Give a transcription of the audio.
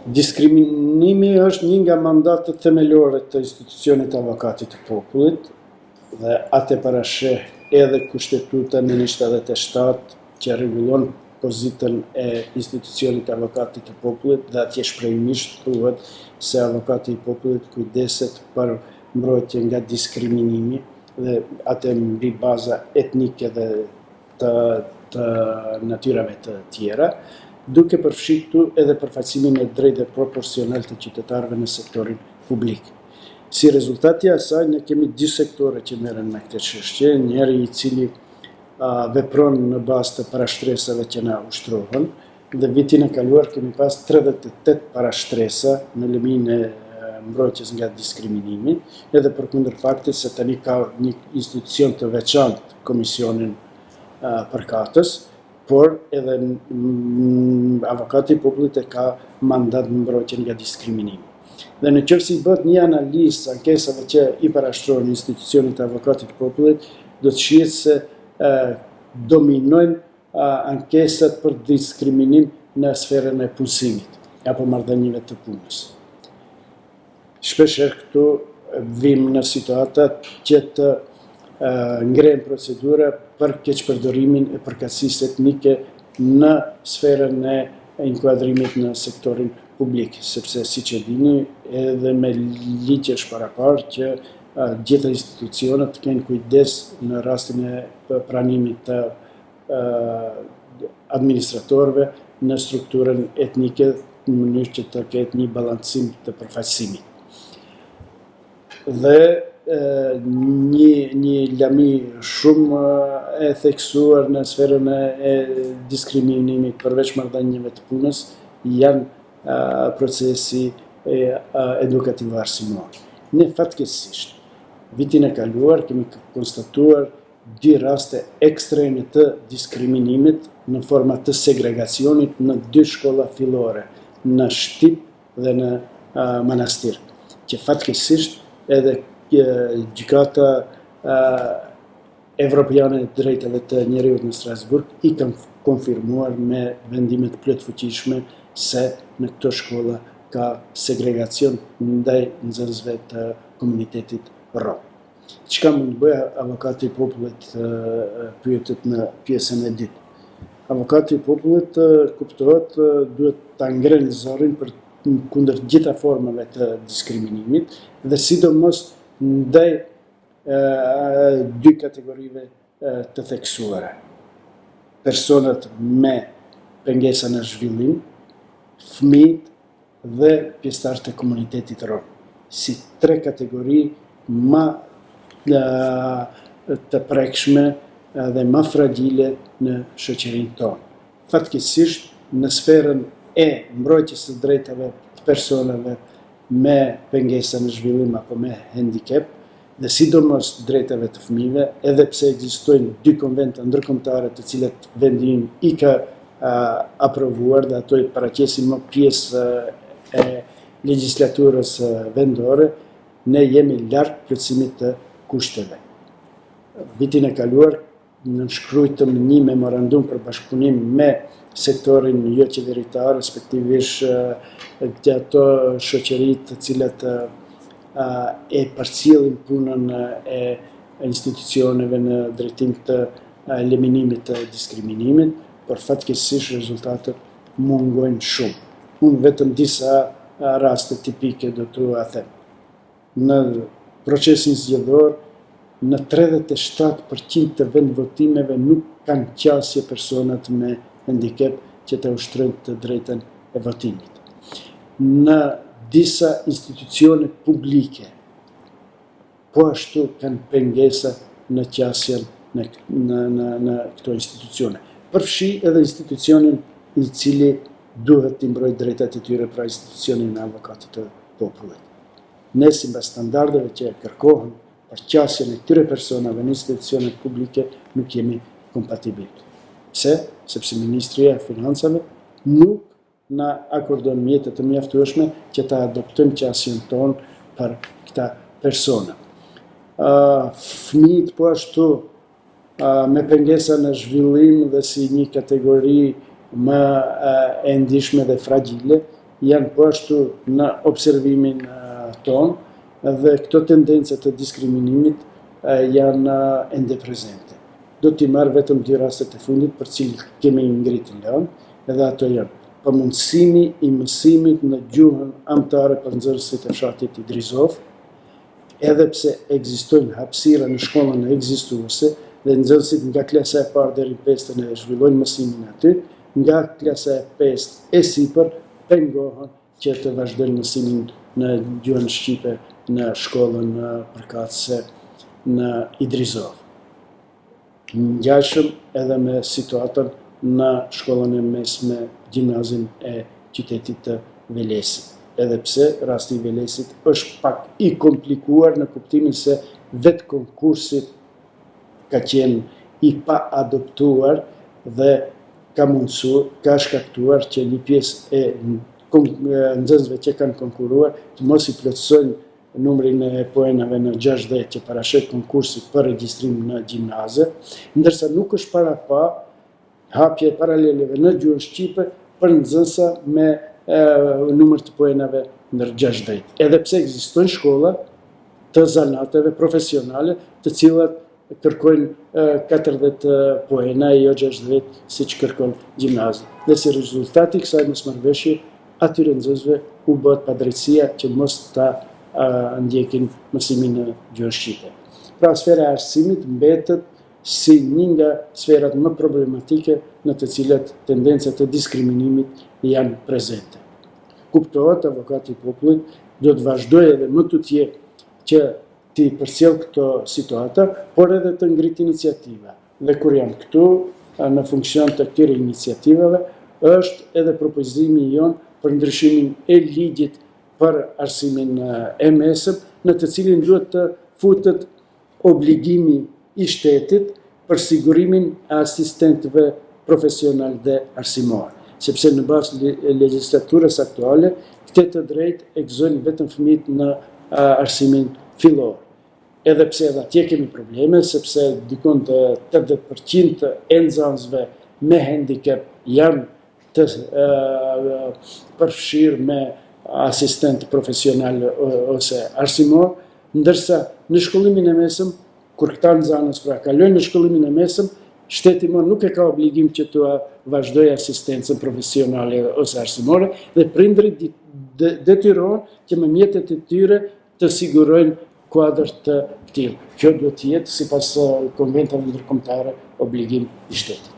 Diskriminimi është një nga mandatët themelore të institucionit të avokatit të popullit dhe atë parasheh edhe Kushtetuta 177 që rregullon pozitën e institucionit të avokatit të popullit dhe atje shprehimisht thuhet se avokati i popullit kujdeset për mbrojtje nga diskriminimi dhe atë mbi baza etnike dhe të natyrave të tjera, duke përfshirë edhe përfaqësimin e drejtë dhe proporcional të qytetarëve në sektorin publik. Si rezultati i asaj, ne kemi dy sektore që merren me këtë çështje, njëri i cili vepron në bazë të parashtresave që na ushtrohen, dhe vitin e kaluar kemi pas 38 parashtresa në lëmin e mbrojtjes nga diskriminimi, edhe përkundër faktit se tani ka një institucion të veçantë, Komisionin përkatës, por edhe avokati i popullit e ka mandat në mbrojtje nga diskriminimi. Dhe në qoftë se i bëhet një analizë ankesave që i parashtrohen institucionit të avokatit të popullit, do të shihet se dominojnë ankesat për diskriminim në sferën e punësimit apo marrëdhënieve të punës. Shpeshherë këtu vim në situata që të ngrehen procedura për keqpërdorimin e përkatësisë etnike në sferën e inkuadrimit në sektorin publik, sepse siç e dini, edhe me ligj është paraparë që gjitha institucionet të kenë kujdes në rastin e pranimit të administratorëve në strukturën etnike në mënyrë që të ketë një balancim të përfaqësimit. Dhe një lami shumë e theksuar në sferën e diskriminimit përveç marrëdhënieve të punës janë procesi edukativ arsimor. Ne fatkeqësisht vitin e kaluar kemi konstatuar dy raste ekstreme të diskriminimit në forma të segregacionit në dy shkolla fillore, në Shtyp dhe në Manastir, që fatkeqësisht edhe gjykata evropiane e drejtave të njerëzit në Strasburg i kanë konfirmuar me vendime të plotfuqishme se në këto shkolla ka segregacion ndaj nxënësve të komunitetit rom. Çka mund të bëjë avokati i popullit, pyetet në pjesën e dytë. Avokati i popullit kuptohet duhet ta ngrenë zërin për kundër gjitha formave të diskriminimit dhe sidomos ndaj dy kategorive të theksuara. Personat me pengesa në zhvillim, fëmijët dhe pjesëtarët e komunitetit rom, si tre kategori më të prekshme dhe më fragile në shoqërinë tonë. Fatkeqësisht në sferën e mbrojtjes së drejtave të personave me pengesa në zhvillim apo me handicap dhe sidomos drejtave të fëmijëve, edhe pse ekzistojnë dy konvente ndërkombëtare të cilat vendi i ka aprovuar dhe ato i paraqesin më pjesë e legjislaturës vendore, ne jemi larg plotësimit të kushteve. Vitin e kaluar nënshkruajtëm një memorandum për bashkëpunim me sektorin jo qeveritar, respektivisht të ato shoqëritë të cilat e përcjellin punën e institucioneve në drejtim të eliminimit të diskriminimit, por fatkeqësisht rezultatet mungojnë shumë. Unë vetëm disa raste tipike do t'u them. Në procesin zgjedhor, në 37% të vendvotimeve nuk kanë qasje personat me handicap që të ushtrojnë të drejtën e votimit. Në disa institucione publike, po ashtu kanë pengesa në qasjen në këto institucione. Përfshi edhe institucionin i cili duhet të mbrojë drejtat e tyre, pra institucionin e avokatit të popullit. Ne sipas standardeve që kërkohen për qasjen e këtyre personave në institucionet publike nuk jemi kompatibil. Pse? Sepse Ministria e Financave nuk na akordon mjete të mjaftueshme që ta adoptojmë qasjen tonë për këta persona. Fëmijët po ashtu me pengesa në zhvillim dhe si një kategori më e ndihshme dhe fragile janë po ashtu në observimin tonë dhe këto tendenca të diskriminimit janë ende prezente. Do t'i marrë vetëm dy rastet e fundit për cilë kemi ngritë lënë, edhe ato janë pamundësimi i mësimit në gjuhën amtare për nxënësit e fshatit Idrizov, edhe pse ekzistojnë hapësira në shkollën e ekzistuese dhe nxënësit nga klasa e parë deri në 5 e zhvillojnë mësimin aty, nga klasa e 5 e sipër pengohen që të vazhdojnë mësimin në gjuhën shqipe në shkollën përkatëse në Idrizov. Ngjashëm edhe me situatën në shkollën e mesme gjimnazin e qytetit të Velesit. Edhe pse rasti i Velesit është pak i komplikuar në kuptimin se vetë konkursi ka qenë i pa adoptuar dhe ka shkaktuar që një pjesë e nxënësve që kanë konkuruar të mos i plotësojnë numrin e poenave në 60 që parashet konkursi për regjistrim në gjimnaze, ndërsa nuk është para pa hapje paraleleve në gjuhën shqipe për nxënësa me numër të poenave ndër 60. Edhe pse ekzistojnë shkolla të zanateve profesionale të cilat kërkojnë 40 poena e jo 60 siç kërkon gjimnazi. Dhe si rezultati i kësaj mosmarrëveshje atyre nxënësve u bëhet padrejtësia që mos ta ndjekin mësimin në gjuhën shqipe. Pra sfera e arsimit mbetet si një nga sferat më problematike në të cilat tendencat e diskriminimit janë prezente. Kuptohet, avokati i popullit do të vazhdojë edhe më tutje që t'i përcjell këto situata, por edhe të ngrit iniciativa. Dhe kur jam këtu, në funksion të këtyre iniciativave, është edhe propozimi jon për ndryshimin e ligjit për arsimin e mesëm, në të cilin duhet të futet obligimi i shtetit për sigurimin e asistentëve profesional dhe arsimor. Sepse në bazë legjislaturës aktuale, këtë drejt e gëzojnë vetëm fëmijët në arsimin fillor. Edhe pse edhe atje kemi probleme, sepse dikon të 80% e nxënësve me handicap janë të përfshirë me asistent profesional ose arsimor, ndërsa në shkollimin e mesëm, kur këta nxënës pra kalojnë në shkollimin e mesëm, shteti nuk e ka obligim që të vazhdojë asistencën profesionale ose arsimore dhe prindrit detyrohen që me mjetet e tyre të sigurojnë kuadër të tillë. Kjo duhet të jetë sipas konventave ndërkombëtare obligim i shtetit.